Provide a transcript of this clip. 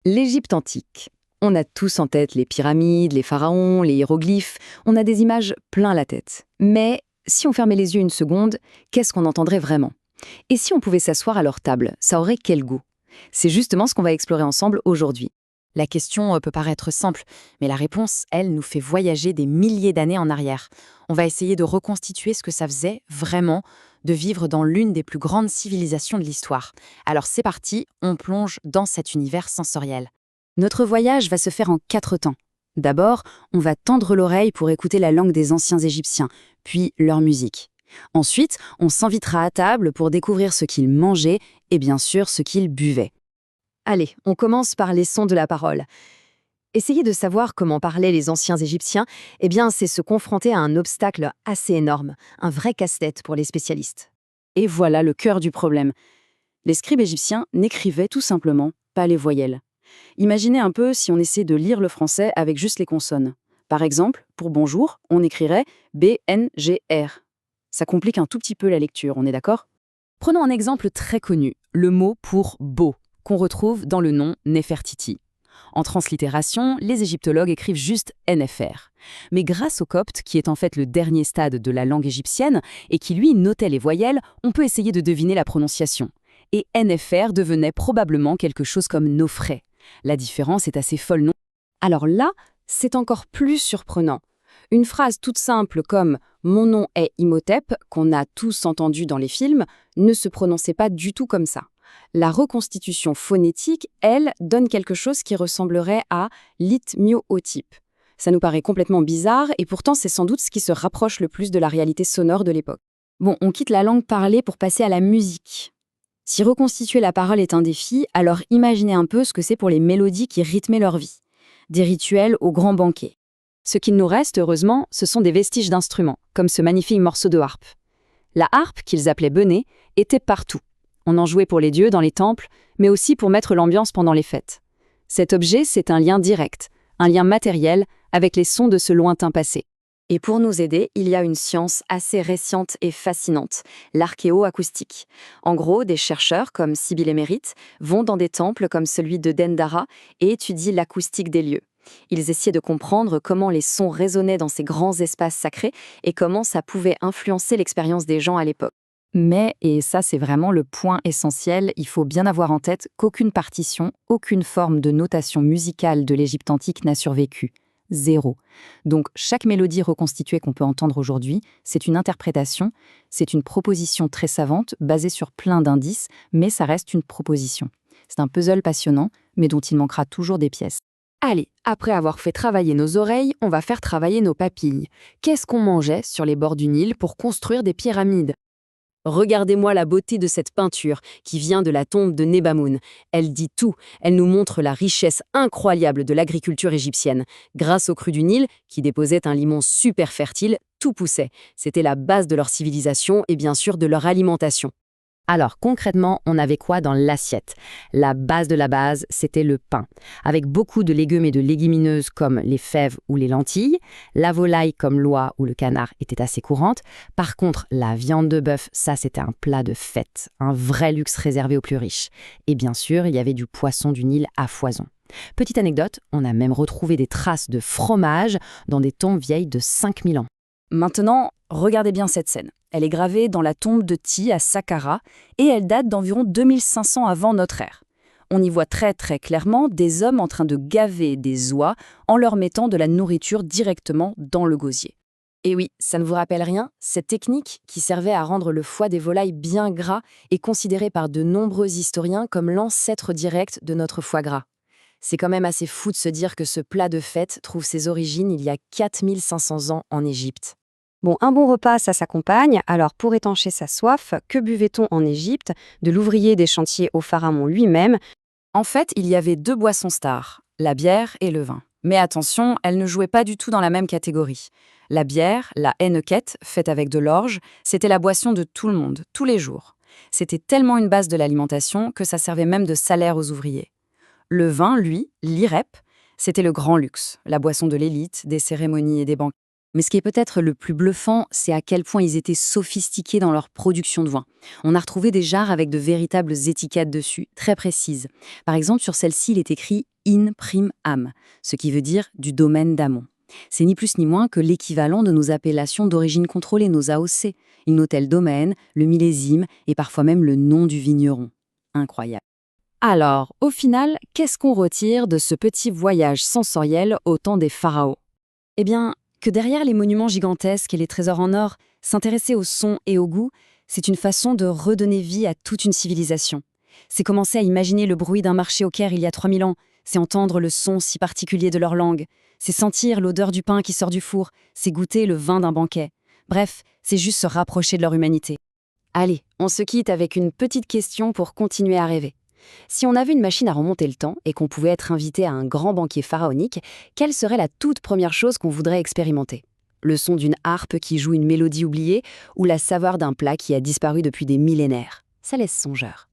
L'Égypte antique. On a tous en tête les pyramides, les pharaons, les hiéroglyphes, on a des images plein la tête. Mais si on fermait les yeux une seconde, qu'est-ce qu'on entendrait vraiment? Et si on pouvait s'asseoir à leur table, ça aurait quel goût? C'est justement ce qu'on va explorer ensemble aujourd'hui. La question peut paraître simple, mais la réponse, elle, nous fait voyager des milliers d'années en arrière. On va essayer de reconstituer ce que ça faisait, vraiment, de vivre dans l'une des plus grandes civilisations de l'histoire. Alors c'est parti, on plonge dans cet univers sensoriel. Notre voyage va se faire en 4 temps. D'abord, on va tendre l'oreille pour écouter la langue des anciens Égyptiens, puis leur musique. Ensuite, on s'invitera à table pour découvrir ce qu'ils mangeaient et bien sûr ce qu'ils buvaient. Allez, on commence par les sons de la parole. Essayer de savoir comment parlaient les anciens Égyptiens, eh bien, c'est se confronter à un obstacle assez énorme, un vrai casse-tête pour les spécialistes. Et voilà le cœur du problème. Les scribes égyptiens n'écrivaient tout simplement pas les voyelles. Imaginez un peu si on essaie de lire le français avec juste les consonnes. Par exemple, pour bonjour, on écrirait B-N-G-R. Ça complique un tout petit peu la lecture, on est d'accord? Prenons un exemple très connu, le mot pour beau, qu'on retrouve dans le nom Néfertiti. En translittération, les égyptologues écrivent juste NFR. Mais grâce au copte, qui est en fait le dernier stade de la langue égyptienne, et qui lui notait les voyelles, on peut essayer de deviner la prononciation. Et NFR devenait probablement quelque chose comme Nofré. La différence est assez folle, non? Alors là, c'est encore plus surprenant. Une phrase toute simple comme « Mon nom est Imhotep », qu'on a tous entendu dans les films, ne se prononçait pas du tout comme ça. La reconstitution phonétique, elle, donne quelque chose qui ressemblerait à l'ithmiotype. Ça nous paraît complètement bizarre et pourtant c'est sans doute ce qui se rapproche le plus de la réalité sonore de l'époque. Bon, on quitte la langue parlée pour passer à la musique. Si reconstituer la parole est un défi, alors imaginez un peu ce que c'est pour les mélodies qui rythmaient leur vie. Des rituels aux grands banquets. Ce qu'il nous reste, heureusement, ce sont des vestiges d'instruments, comme ce magnifique morceau de harpe. La harpe, qu'ils appelaient benné, était partout. On en jouait pour les dieux dans les temples, mais aussi pour mettre l'ambiance pendant les fêtes. Cet objet, c'est un lien direct, un lien matériel avec les sons de ce lointain passé. Et pour nous aider, il y a une science assez récente et fascinante, l'archéoacoustique. En gros, des chercheurs comme Sybille Émérite vont dans des temples comme celui de Dendara et étudient l'acoustique des lieux. Ils essaient de comprendre comment les sons résonnaient dans ces grands espaces sacrés et comment ça pouvait influencer l'expérience des gens à l'époque. Mais, et ça c'est vraiment le point essentiel, il faut bien avoir en tête qu'aucune partition, aucune forme de notation musicale de l'Égypte antique n'a survécu. Zéro. Donc chaque mélodie reconstituée qu'on peut entendre aujourd'hui, c'est une interprétation, c'est une proposition très savante, basée sur plein d'indices, mais ça reste une proposition. C'est un puzzle passionnant, mais dont il manquera toujours des pièces. Allez, après avoir fait travailler nos oreilles, on va faire travailler nos papilles. Qu'est-ce qu'on mangeait sur les bords du Nil pour construire des pyramides? Regardez-moi la beauté de cette peinture qui vient de la tombe de Nebamoun. Elle dit tout, elle nous montre la richesse incroyable de l'agriculture égyptienne. Grâce aux crues du Nil, qui déposaient un limon super fertile, tout poussait. C'était la base de leur civilisation et bien sûr de leur alimentation. Alors concrètement, on avait quoi dans l'assiette? La base de la base, c'était le pain, avec beaucoup de légumes et de légumineuses comme les fèves ou les lentilles. La volaille comme l'oie ou le canard était assez courante. Par contre, la viande de bœuf, ça c'était un plat de fête, un vrai luxe réservé aux plus riches. Et bien sûr, il y avait du poisson du Nil à foison. Petite anecdote, on a même retrouvé des traces de fromage dans des tombes vieilles de 5000 ans. Maintenant, regardez bien cette scène. Elle est gravée dans la tombe de Ti à Saqqara et elle date d'environ 2500 avant notre ère. On y voit très très clairement des hommes en train de gaver des oies en leur mettant de la nourriture directement dans le gosier. Et oui, ça ne vous rappelle rien? Cette technique, qui servait à rendre le foie des volailles bien gras, est considérée par de nombreux historiens comme l'ancêtre direct de notre foie gras. C'est quand même assez fou de se dire que ce plat de fête trouve ses origines il y a 4500 ans en Égypte. Bon, un bon repas, ça s'accompagne. Alors, pour étancher sa soif, que buvait-on en Égypte? De l'ouvrier des chantiers au pharaon lui-même. En fait, il y avait 2 boissons stars, la bière et le vin. Mais attention, elles ne jouaient pas du tout dans la même catégorie. La bière, la henneket, faite avec de l'orge, c'était la boisson de tout le monde, tous les jours. C'était tellement une base de l'alimentation que ça servait même de salaire aux ouvriers. Le vin, lui, l'irep, c'était le grand luxe, la boisson de l'élite, des cérémonies et des banquets. Mais ce qui est peut-être le plus bluffant, c'est à quel point ils étaient sophistiqués dans leur production de vin. On a retrouvé des jarres avec de véritables étiquettes dessus, très précises. Par exemple, sur celle-ci, il est écrit In Prim Am, ce qui veut dire du domaine d'amont. C'est ni plus ni moins que l'équivalent de nos appellations d'origine contrôlée, nos AOC. Ils notaient le domaine, le millésime et parfois même le nom du vigneron. Incroyable. Alors, au final, qu'est-ce qu'on retire de ce petit voyage sensoriel au temps des pharaons? Eh bien, que derrière les monuments gigantesques et les trésors en or, s'intéresser au son et au goût, c'est une façon de redonner vie à toute une civilisation. C'est commencer à imaginer le bruit d'un marché au Caire il y a 3000 ans, c'est entendre le son si particulier de leur langue, c'est sentir l'odeur du pain qui sort du four, c'est goûter le vin d'un banquet. Bref, c'est juste se rapprocher de leur humanité. Allez, on se quitte avec une petite question pour continuer à rêver. Si on avait une machine à remonter le temps et qu'on pouvait être invité à un grand banquet pharaonique, quelle serait la toute première chose qu'on voudrait expérimenter? Le son d'une harpe qui joue une mélodie oubliée ou la saveur d'un plat qui a disparu depuis des millénaires? Ça laisse songeur.